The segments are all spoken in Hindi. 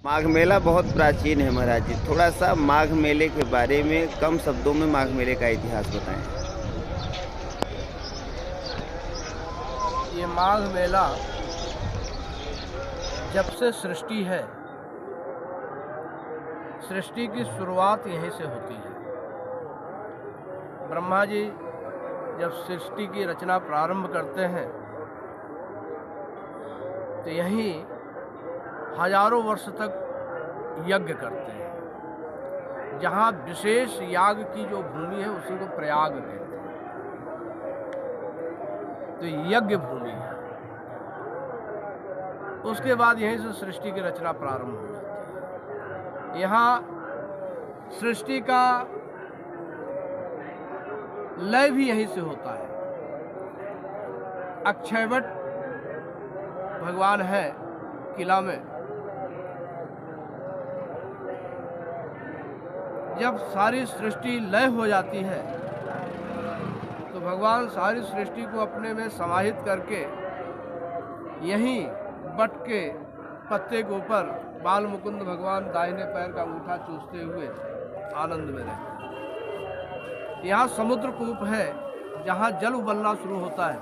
माघ मेला बहुत प्राचीन है महाराज जी। थोड़ा सा माघ मेले के बारे में कम शब्दों में माघ मेले का इतिहास बताएं। ये माघ मेला जब से सृष्टि है, सृष्टि की शुरुआत यहीं से होती है। ब्रह्मा जी जब सृष्टि की रचना प्रारंभ करते हैं तो यहीं हजारों वर्ष तक यज्ञ करते हैं। जहाँ विशेष याग की जो भूमि है उसी को प्रयाग कहते हैं। तो यज्ञ भूमि है। उसके बाद यहीं से सृष्टि की रचना प्रारंभ हो जाती है। यहाँ सृष्टि का लय भी यहीं से होता है। अक्षयवट भगवान है किला में। जब सारी सृष्टि लय हो जाती है तो भगवान सारी सृष्टि को अपने में समाहित करके यहीं वट के पत्ते के ऊपर बाल मुकुंद भगवान दाहिने पैर का अंगूठा चूसते हुए आनंद में रहते हैं। यहाँ समुद्र कूप है जहाँ जल उबलना शुरू होता है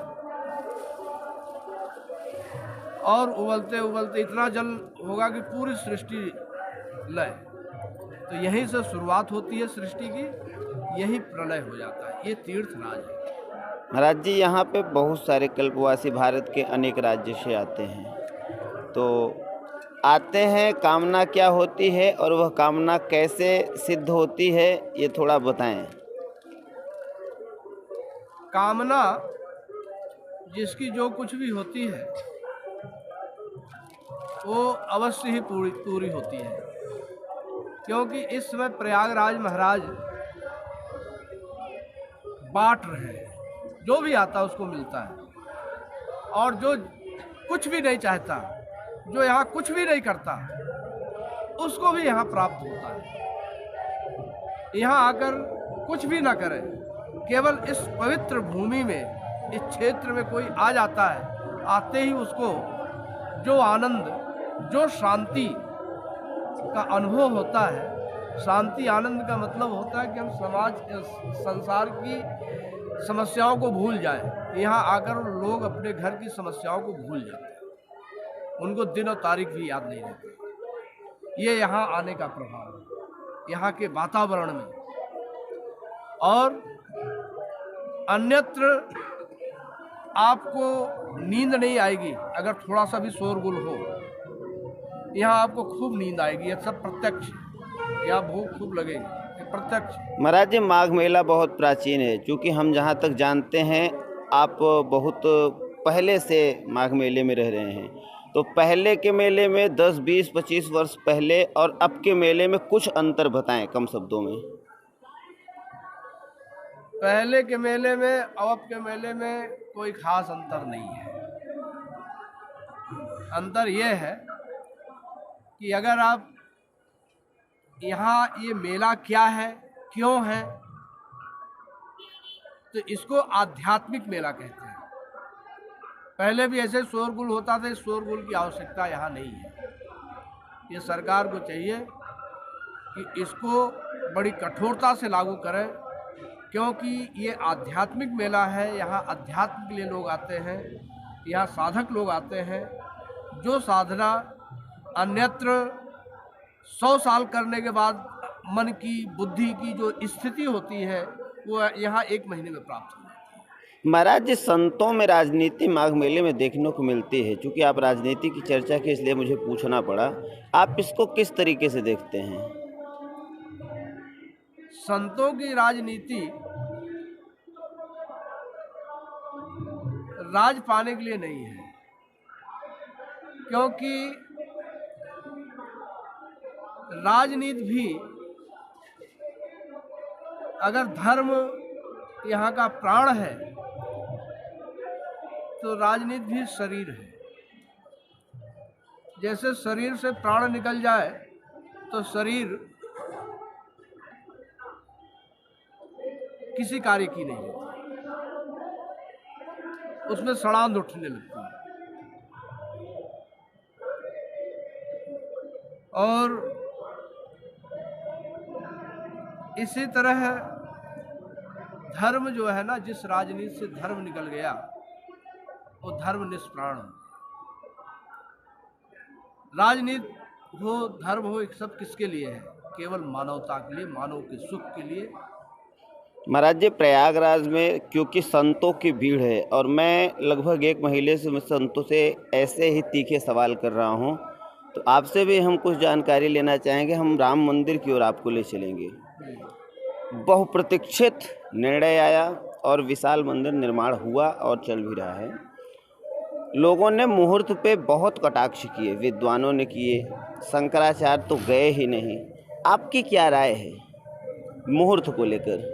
और उबलते उबलते इतना जल होगा कि पूरी सृष्टि लय। तो यहीं से शुरुआत होती है सृष्टि की, यही प्रलय हो जाता है। ये तीर्थराज है महाराज जी। यहाँ पे बहुत सारे कल्पवासी भारत के अनेक राज्य से आते हैं, तो आते हैं, कामना क्या होती है और वह कामना कैसे सिद्ध होती है, ये थोड़ा बताएं। कामना जिसकी जो कुछ भी होती है वो अवश्य ही पूरी होती है, क्योंकि इस समय प्रयागराज महाराज बांट रहे हैं। जो भी आता है उसको मिलता है, और जो कुछ भी नहीं चाहता, जो यहाँ कुछ भी नहीं करता, उसको भी यहाँ प्राप्त होता है। यहाँ आकर कुछ भी ना करे, केवल इस पवित्र भूमि में, इस क्षेत्र में कोई आ जाता है, आते ही उसको जो आनंद, जो शांति का अनुभव होता है। शांति आनंद का मतलब होता है कि हम संसार की समस्याओं को भूल जाएं। यहाँ आकर लोग अपने घर की समस्याओं को भूल जाते हैं, उनको दिन और तारीख भी याद नहीं रहती। ये यहाँ आने का प्रभाव है, यहाँ के वातावरण में। और अन्यत्र आपको नींद नहीं आएगी अगर थोड़ा सा भी शोरगुल हो। यहाँ आपको खूब नींद आएगी, ये सब प्रत्यक्ष। यहाँ भूख खूब लगेगी, ये प्रत्यक्ष। महाराज जी, माघ मेला बहुत प्राचीन है। चूँकि हम जहाँ तक जानते हैं आप बहुत पहले से माघ मेले में रह रहे हैं, तो पहले के मेले में 10, 20, 25 वर्ष पहले और अब के मेले में कुछ अंतर बताएं कम शब्दों में। पहले के मेले में और अब के मेले में कोई खास अंतर नहीं है। अंतर यह है कि अगर आप यहाँ ये मेला क्या है, क्यों है, तो इसको आध्यात्मिक मेला कहते हैं। पहले भी ऐसे शोरगुल होता था, इस शोरगुल की आवश्यकता यहाँ नहीं है। ये सरकार को चाहिए कि इसको बड़ी कठोरता से लागू करें, क्योंकि ये आध्यात्मिक मेला है। यहाँ अध्यात्म के लिए लोग आते हैं, यहाँ साधक लोग आते हैं। जो साधना अन्यत्र 100 साल करने के बाद मन की, बुद्धि की जो स्थिति होती है, वो यहाँ 1 महीने में प्राप्त हो जाती है। महाराज जी, संतों में राजनीति माघ मेले में देखने को मिलती है। चूँकि आप राजनीति की चर्चा की, इसलिए मुझे पूछना पड़ा। आप इसको किस तरीके से देखते हैं? संतों की राजनीति राज पाने के लिए नहीं है, क्योंकि राजनीति भी, अगर धर्म यहाँ का प्राण है तो राजनीति भी शरीर है। जैसे शरीर से प्राण निकल जाए तो शरीर किसी कार्य की नहीं होती, उसमें सड़ांध उठने लगती है। और इसी तरह धर्म जो है ना, जिस राजनीति से धर्म निकल गया वो धर्म निष्प्राण हो। राजनीति हो, धर्म हो, एक सब किसके लिए है? केवल मानवता के लिए, मानव के सुख के लिए। महाराज जी, प्रयागराज में क्योंकि संतों की भीड़ है और मैं लगभग एक महीने से संतों से ऐसे ही तीखे सवाल कर रहा हूं, तो आपसे भी हम कुछ जानकारी लेना चाहेंगे। हम राम मंदिर की ओर आपको ले चलेंगे। बहुप्रतीक्षित निर्णय आया और विशाल मंदिर निर्माण हुआ और चल भी रहा है। लोगों ने मुहूर्त पे बहुत कटाक्ष किए, विद्वानों ने किए, शंकराचार्य तो गए ही नहीं। आपकी क्या राय है मुहूर्त को लेकर?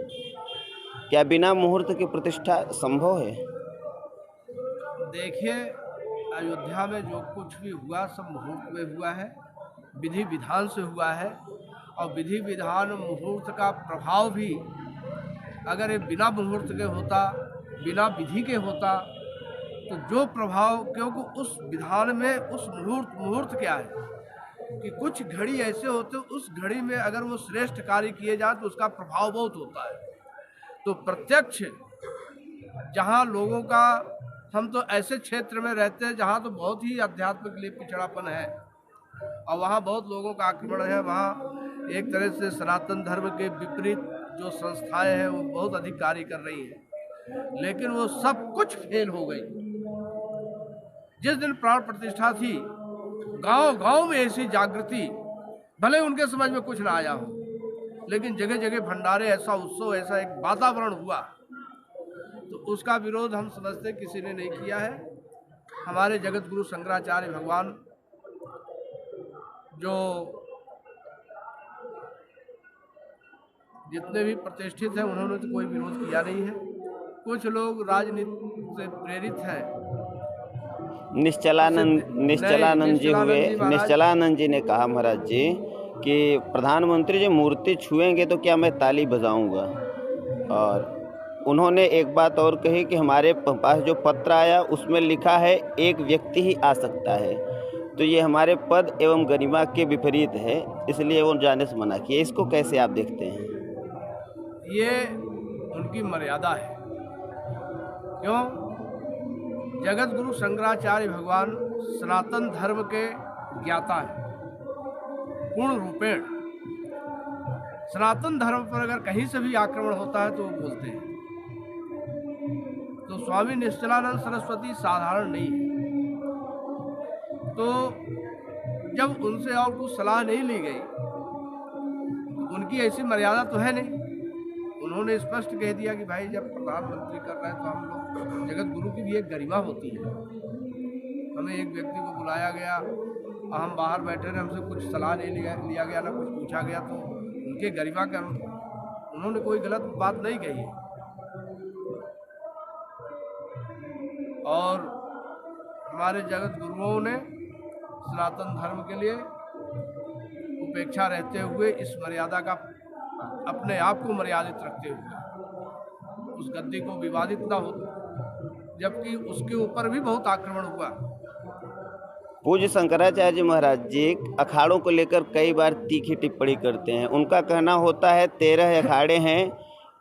क्या बिना मुहूर्त की प्रतिष्ठा संभव है? देखिए, अयोध्या में जो कुछ भी हुआ सब मुहूर्त में हुआ है, विधि विधान से हुआ है। और विधि विधान मुहूर्त का प्रभाव भी अगर ये बिना मुहूर्त के होता, बिना विधि के होता, तो जो प्रभाव, क्योंकि उस विधान में उस मुहूर्त क्या है कि कुछ घड़ी ऐसे होते, उस घड़ी में अगर वो श्रेष्ठ कार्य किए जाए तो उसका प्रभाव बहुत होता है। तो प्रत्यक्ष जहाँ लोगों का, हम तो ऐसे क्षेत्र में रहते हैं जहाँ तो बहुत ही आध्यात्म के लिए पिछड़ापन है और वहाँ बहुत लोगों का आक्रमण है। वहाँ एक तरह से सनातन धर्म के विपरीत जो संस्थाएं हैं वो बहुत अधिक कार्य कर रही हैं, लेकिन वो सब कुछ फेल हो गई। जिस दिन प्राण प्रतिष्ठा थी, गांव गांव में ऐसी जागृति, भले उनके समझ में कुछ ना आया हो, लेकिन जगह जगह भंडारे, ऐसा उत्सव, ऐसा एक वातावरण हुआ, तो उसका विरोध हम समझते किसी ने नहीं किया है। हमारे जगत गुरु शंकराचार्य भगवान जो जितने भी प्रतिष्ठित हैं उन्होंने तो कोई विरोध किया नहीं है। कुछ लोग राजनीति से प्रेरित हैं। निश्चलानंद जी ने कहा महाराज जी कि प्रधानमंत्री जी मूर्ति छुएंगे तो क्या मैं ताली बजाऊंगा। और उन्होंने एक बात और कही कि हमारे पास जो पत्र आया उसमें लिखा है एक व्यक्ति ही आ सकता है, तो ये हमारे पद एवं गरिमा के विपरीत है, इसलिए वो जाने से मना किया। इसको कैसे आप देखते हैं? ये उनकी मर्यादा है। क्यों? जगत गुरु शंकराचार्य भगवान सनातन धर्म के ज्ञाता हैं पूर्ण रूपेण। सनातन धर्म पर अगर कहीं से भी आक्रमण होता है तो वो बोलते हैं। तो स्वामी निश्चलानंद सरस्वती साधारण नहीं है। तो जब उनसे और कुछ सलाह नहीं ली गई, तो उनकी ऐसी मर्यादा तो है नहीं। उन्होंने स्पष्ट कह दिया कि भाई जब प्रधानमंत्री कर रहे हैं तो हम लोग, जगत गुरु की भी एक गरिमा होती है। हमें एक व्यक्ति को बुलाया गया, हम बाहर बैठे रहे, हमसे कुछ सलाह नहीं लिया गया, ना कुछ पूछा गया, तो उनके गरिमा का उन्होंने कोई गलत बात नहीं कही। और हमारे जगत गुरुओं ने सनातन धर्म के लिए उपेक्षा रहते हुए इस मर्यादा का, अपने आप को मर्यादित रखते हुए उस गद्दी को विवादित ना हो, जबकि उसके ऊपर भी बहुत आक्रमण हुआ। पूज्य शंकराचार्य जी महाराज जी अखाड़ों को लेकर कई बार तीखी टिप्पणी करते हैं। उनका कहना होता है 13 अखाड़े हैं,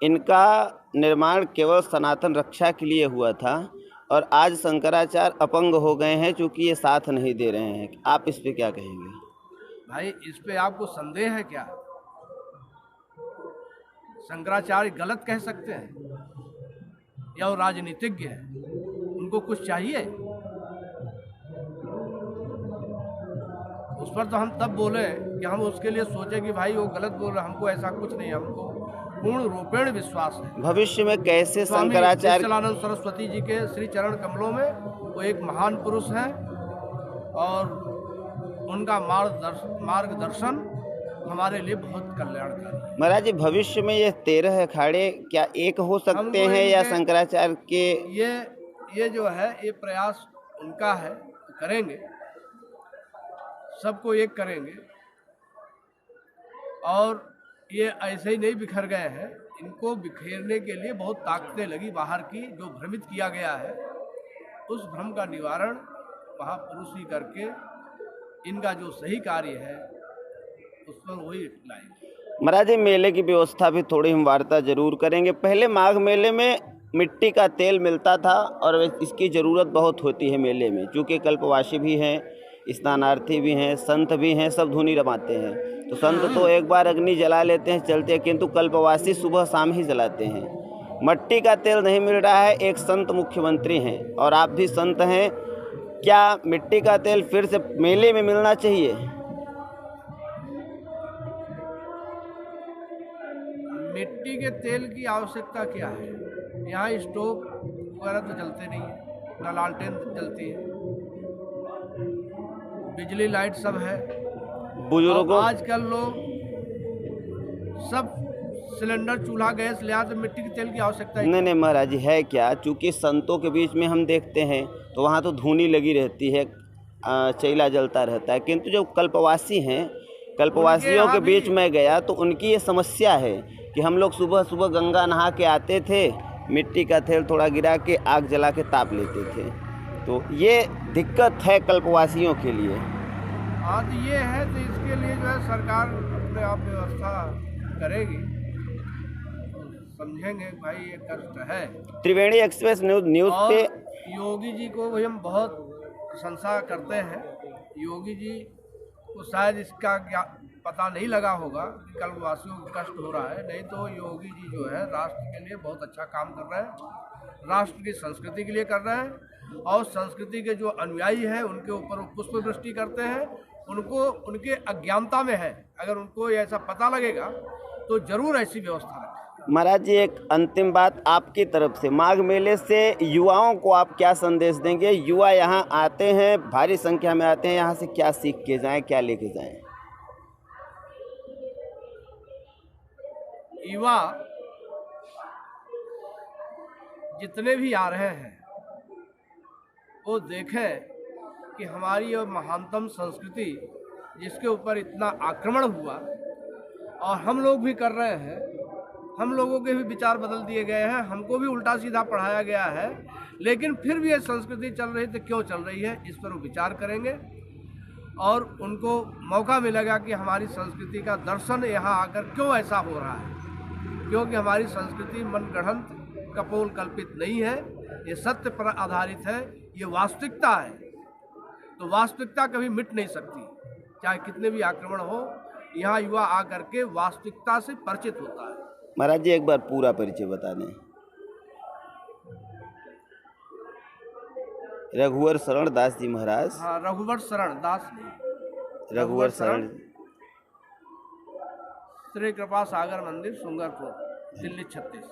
इनका निर्माण केवल सनातन रक्षा के लिए हुआ था और आज शंकराचार्य अपंग हो गए हैं क्योंकि ये साथ नहीं दे रहे हैं। आप इस पे क्या कहेंगे? भाई, इस पे आपको संदेह है क्या? शंकराचार्य गलत कह सकते हैं या वो राजनीतिज्ञ है? उनको कुछ चाहिए? उस पर तो हम तब बोले कि हम उसके लिए सोचे कि भाई वो गलत बोल रहे, हमको ऐसा कुछ नहीं, हमको पूर्ण रूपेण विश्वास है। भविष्य में कैसे शंकराचार्य निश्चलानंद सरस्वती जी के श्री चरण कमलों में वो एक महान पुरुष है और उनका मार्गदर्शन हमारे लिए बहुत कल्याणकारी है। महाराज जी, भविष्य में ये 13 अखाड़े क्या एक हो सकते हैं या शंकराचार्य के? ये जो है ये प्रयास उनका है, करेंगे, सबको एक करेंगे। और ये ऐसे ही नहीं बिखर गए हैं, इनको बिखेरने के लिए बहुत ताकतें लगी बाहर की। जो भ्रमित किया गया है उस भ्रम का निवारण महापुरुष ही करके इनका जो सही कार्य है उस पर वही लाएंगे। महाराज जी, मेले की व्यवस्था भी थोड़ी हम वार्ता जरूर करेंगे। पहले माघ मेले में मिट्टी का तेल मिलता था और इसकी ज़रूरत बहुत होती है मेले में, क्योंकि कल्पवासी भी हैं, स्नानार्थी भी हैं, संत भी हैं, सब धुनी रमाते हैं। तो संत तो एक बार अग्नि जला लेते हैं, चलते हैं, किंतु कल्पवासी सुबह शाम ही जलाते हैं। मट्टी का तेल नहीं मिल रहा है। एक संत मुख्यमंत्री हैं और आप भी संत हैं, क्या मिट्टी का तेल फिर से मेले में मिलना चाहिए? मिट्टी के तेल की आवश्यकता क्या है? यहाँ स्टोव वगैरह तो जलते नहीं है, न लालटेन जलती है, बिजली लाइट सब है। बुजुर्गों, और आजकल लोग सब सिलेंडर चूल्हा गैस ले आते, मिट्टी के तेल की आवश्यकता नहीं नहीं महाराज जी, है क्या, चूँकि संतों के बीच में हम देखते हैं तो वहाँ तो धूनी लगी रहती है, चैला जलता रहता है, किंतु जो कल्पवासी हैं, कल्पवासियों के बीच में गया तो उनकी ये समस्या है कि हम लोग सुबह सुबह गंगा नहा के आते थे, मिट्टी का तेल थोड़ा गिरा के आग जला के ताप लेते थे। तो ये दिक्कत है कल्पवासियों के लिए। हाँ, तो ये है, तो इसके लिए जो है सरकार अपने आप व्यवस्था करेगी, समझेंगे भाई ये कष्ट है। त्रिवेणी एक्सप्रेस न्यूज़ पे योगी जी को भी हम बहुत प्रशंसा करते हैं। योगी जी को शायद इसका क्या पता नहीं लगा होगा कि कल्पवासियों को कष्ट हो रहा है, नहीं तो योगी जी जो है राष्ट्र के लिए बहुत अच्छा काम कर रहे हैं, राष्ट्र की संस्कृति के लिए कर रहे हैं, और संस्कृति के जो अनुयायी हैं उनके ऊपर वो पुष्प वृष्टि करते हैं। उनको उनके अज्ञानता में है, अगर उनको ऐसा पता लगेगा तो जरूर ऐसी व्यवस्था रखें। महाराज जी, एक अंतिम बात आपकी तरफ से, माघ मेले से युवाओं को आप क्या संदेश देंगे? युवा यहाँ आते हैं, भारी संख्या में आते हैं, यहाँ से क्या सीख के जाएं, क्या लेके जाएं? युवा जितने भी आ रहे हैं वो देखें कि हमारी और महानतम संस्कृति जिसके ऊपर इतना आक्रमण हुआ और हम लोग भी कर रहे हैं, हम लोगों के भी विचार बदल दिए गए हैं, हमको भी उल्टा सीधा पढ़ाया गया है, लेकिन फिर भी ये संस्कृति चल रही, तो क्यों चल रही है, इस पर वो विचार करेंगे और उनको मौका मिलेगा कि हमारी संस्कृति का दर्शन यहाँ आकर क्यों ऐसा हो रहा है। क्योंकि हमारी संस्कृति मनगढ़ंत कपोल कल्पित नहीं है, ये सत्य पर आधारित है, ये वास्तविकता है। तो वास्तविकता कभी मिट नहीं सकती, चाहे कितने भी आक्रमण हो। यहाँ युवा आकर के वास्तविकता से परिचित होता है। महाराज जी, एक बार पूरा परिचय बता दें। रघुवर शरण दास जी महाराज। हाँ, रघुवर शरण दास नहीं, रघुवर शरण, श्री कृपा सागर मंदिर, सुंगरपुर, दिल्ली 36।